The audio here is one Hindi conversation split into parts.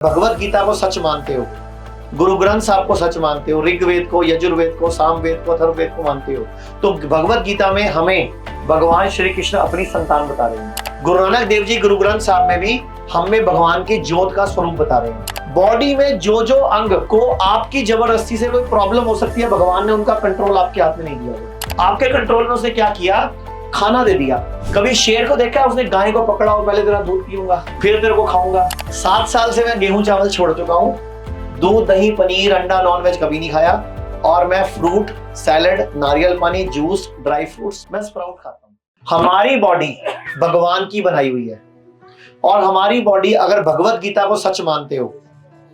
भगवत गीता को सच मानते हो, गुरु ग्रंथ साहब को सच मानते हो, ऋग्वेद को, यजुर्वेद को, सामवेद को, अथर्ववेद को मानते हो, तो भगवत गीता में हमें भगवान श्री कृष्ण अपनी संतान बता रहे हैं। गुरु नानक देव जी गुरु ग्रंथ साहब में भी हमें भगवान की ज्योत का स्वरूप बता रहे हैं। बॉडी में जो जो अंग को आपकी जबरदस्ती से कोई प्रॉब्लम हो सकती है, भगवान ने उनका कंट्रोल आपके हाथ में नहीं दिया। आपके कंट्रोल में उसने क्या किया? खाना दे दिया। कभी शेर को देखा उसने गाय को पकड़ा हो, पहले तेरा दूध पीऊंगा फिर तेरे को खाऊंगा। 7 साल से मैं गेहूं चावल छोड़ चुका हूं, दूध दही पनीर अंडा नॉनवेज कभी नहीं खाया, और मैं फ्रूट सैलेड नारियल पानी जूस ड्राई फ्रूट्स मैं स्प्राउट खाता हूं। हमारी बॉडी भगवान की बनाई हुई है, और हमारी बॉडी अगर भगवत गीता को सच मानते हो,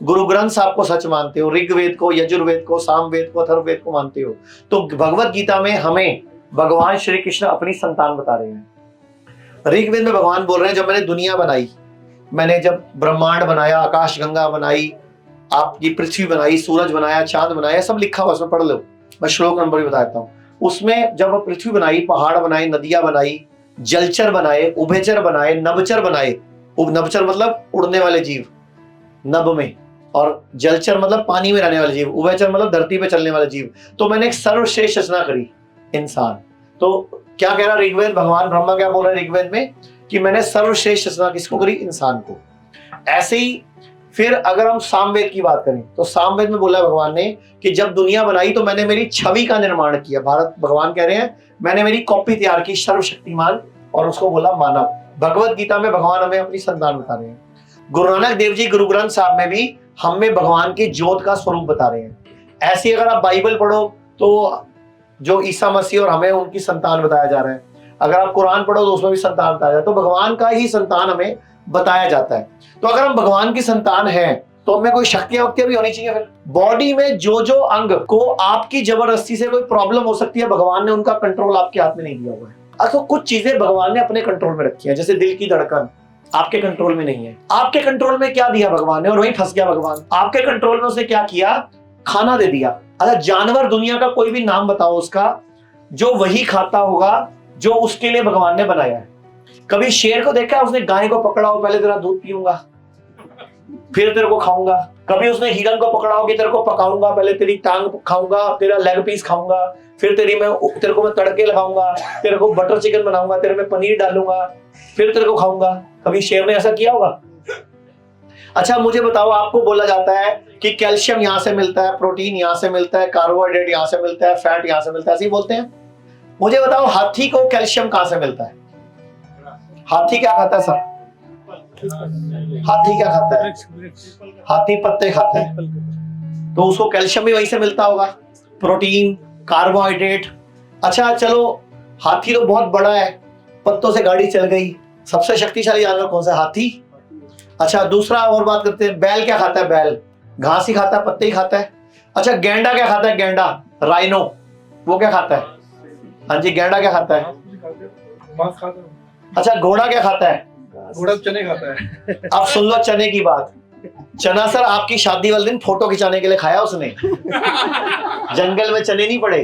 गुरु ग्रंथ साहब को सच मानते हो, ऋग्वेद को, यजुर्वेद को, सामवेद को, अथर्ववेद को मानते हो, तो भगवत गीता में हमें भगवान श्री कृष्ण अपनी संतान बता रहे हैं। ऋग्वेद में भगवान बोल रहे हैं, जब मैंने दुनिया बनाई, मैंने जब ब्रह्मांड बनाया, आकाश गंगा बनाई, आपकी पृथ्वी बनाई, सूरज बनाया, चांद बनाया, सब लिखा हुआ, उसमें पढ़ लो, मैं श्लोक नंबर भी बताता हूँ। उसमें जब पृथ्वी बनाई, पहाड़ बनाए, नदियां बनाई, जलचर बनाए, उभयचर बनाए, नभचर बनाए। नभचर मतलब उड़ने वाले जीव नभ में, और जलचर मतलब पानी में रहने वाले जीव, उभयचर मतलब धरती पे चलने वाले जीव। तो मैंने एक सर्वश्रेष्ठ रचना करी, इंसान। तो क्या कह रहा ऋग्वेद, भगवान ब्रह्मा क्या बोल रहे हैं ऋग्वेद में कि मैंने सर्वश्रेष्ठ रचना किसको करी? इंसान को। ऐसे ही फिर अगर हम सामवेद की बात करें तो सामवेद में बोला भगवान ने कि जब दुनिया बनाई तो मैंने मेरी छवि का निर्माण किया। भगवान कह रहे हैं मैंने मेरी कॉपी तैयार की, सर्वशक्तिमान, और उसको बोला मानव। भगवत गीता में भगवान हमें अपनी संतान बता रहे हैं। गुरु नानक देव जी गुरु ग्रंथ साहब में भी हमें भगवान की ज्योत का स्वरूप बता रहे हैं। ऐसी अगर आप बाइबल पढ़ो तो जो ईसा मसीह और हमें उनकी संतान बताया जा रहा है, अगर आप कुरान पढ़ो तो उसमें भी संतान बताया जाता है। तो भगवान का ही संतान हमें बताया जाता है। तो अगर हम भगवान की संतान हैं तो हमें कोई शक्तियां वक्तियां भी होनी चाहिए। फिर बॉडी में जो जो अंग को आपकी जबरदस्ती से कोई प्रॉब्लम हो सकती है, भगवान ने उनका कंट्रोल आपके हाथ में नहीं दिया हुआ है। तो कुछ चीजें भगवान ने अपने कंट्रोल में रखी है, जैसे दिल की धड़कन आपके कंट्रोल में नहीं है। आपके कंट्रोल में क्या दिया भगवान ने, और वहीं फंस गया भगवान। आपके कंट्रोल में उसने क्या किया? खाना दे दिया। अच्छा, जानवर दुनिया का कोई भी नाम बताओ उसका जो वही खाता होगा जो उसके लिए भगवान ने बनाया है। कभी शेर को देखा उसने गाय को पकड़ा हो, पहले तेरा दूध पीऊंगा फिर तेरे को खाऊंगा। कभी उसने हिरन को पकड़ा हो कि तेरे को पकाऊंगा, पहले तेरी टांग खाऊंगा, तेरा लेग पीस खाऊंगा, फिर तेरे को मैं तड़के लगाऊंगा, तेरे को बटर चिकन बनाऊंगा, तेरे में पनीर डालूंगा, फिर तेरे को खाऊंगा। कभी शेर ने ऐसा किया होगा? अच्छा मुझे बताओ, आपको बोला जाता है कि कैल्शियम यहां से मिलता है, प्रोटीन यहां से मिलता है, कार्बोहाइड्रेट यहां से मिलता है, फैट यहां से मिलता है, ऐसे ही बोलते हैं। मुझे बताओ हाथी को कैल्शियम कहां से मिलता है? हाथी क्या खाता है सर? हाथी क्या खाता है? हाथी पत्ते खाता है, तो उसको कैल्शियम भी वहीं से मिलता होगा, प्रोटीन कार्बोहाइड्रेट। अच्छा चलो, हाथी तो बहुत बड़ा है, पत्तों से गाड़ी चल गई। सबसे शक्तिशाली जानवर कौन सा? हाथी। अच्छा दूसरा और बात करते हैं, बैल क्या खाता है? बैल घास ही खाता है, पत्ते ही खाता है। अच्छा गेंडा क्या खाता है? गेंडा राइनो, वो क्या खाता है? हाँ जी, गेंडा क्या खाता है? अच्छा घोड़ा क्या खाता है? घोड़ा चने खाता है। अब सुन लो चने की बात। चना सर आपकी शादी वाले दिन फोटो खिंचाने के लिए खाया उसने। जंगल में चने नहीं पड़े,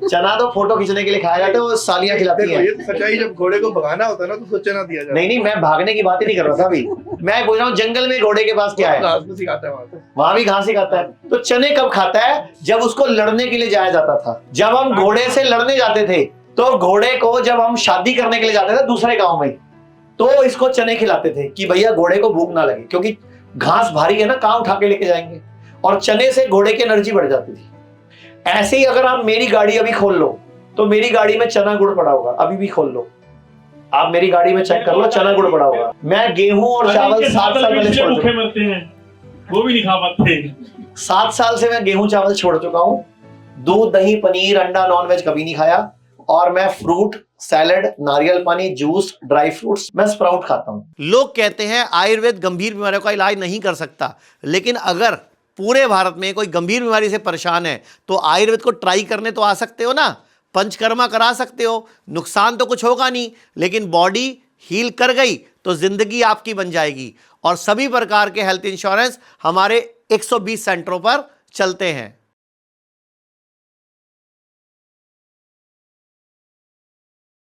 चना तो फोटो खींचने के लिए खाया जाता है, वो सालियां खिलाती हैं। ये तो सच्चाई, जब घोड़े को भगाना होता है ना तो उसको चना दिया जाता है। नहीं, मैं भागने की बात ही नहीं कर रहा था अभी, मैं बोल रहा हूँ जंगल में घोड़े के पास क्या है? घास भी खाता है वहां भी घास ही खाता है। तो चने कब खाता है? जब उसको लड़ने के लिए जाया जाता था। जब हम घोड़े से लड़ने जाते थे तो घोड़े को जब हम शादी करने के लिए जाते थे दूसरे गांव में, तो इसको चने खिलाते थे कि भैया घोड़े को भूख ना लगे, क्योंकि घास भारी है ना, कहां उठा के लेके जाएंगे, और चने से घोड़े की एनर्जी बढ़ जाती थी। ऐसे ही अगर आप मेरी गाड़ी अभी खोल लो तो मेरी गाड़ी में चना गुड़ पड़ा होगा, अभी भी खोल लो आप मेरी गाड़ी में चेक कर लो, चना गुड़ पड़ा होगा। मैं गेहूं और चावल 7 साल पहले छोड़ चुका हूं, वो भी नहीं खा पाते। 7 साल से मैं गेहूं चावल छोड़ चुका हूं, दूध दही पनीर अंडा नॉनवेज कभी नहीं खाया, और मैं फ्रूट सैलेड नारियल पानी जूस ड्राई फ्रूट्स मैं स्प्राउट खाता हूं। लोग कहते हैं आयुर्वेद गंभीर बीमारियों का इलाज नहीं कर सकता, लेकिन अगर पूरे भारत में कोई गंभीर बीमारी से परेशान है तो आयुर्वेद को ट्राई करने तो आ सकते हो ना, पंचकर्मा करा सकते हो, नुकसान तो कुछ होगा नहीं, लेकिन बॉडी हील कर गई तो जिंदगी आपकी बन जाएगी। और सभी प्रकार के हेल्थ इंश्योरेंस हमारे 120 सेंटरों पर चलते हैं।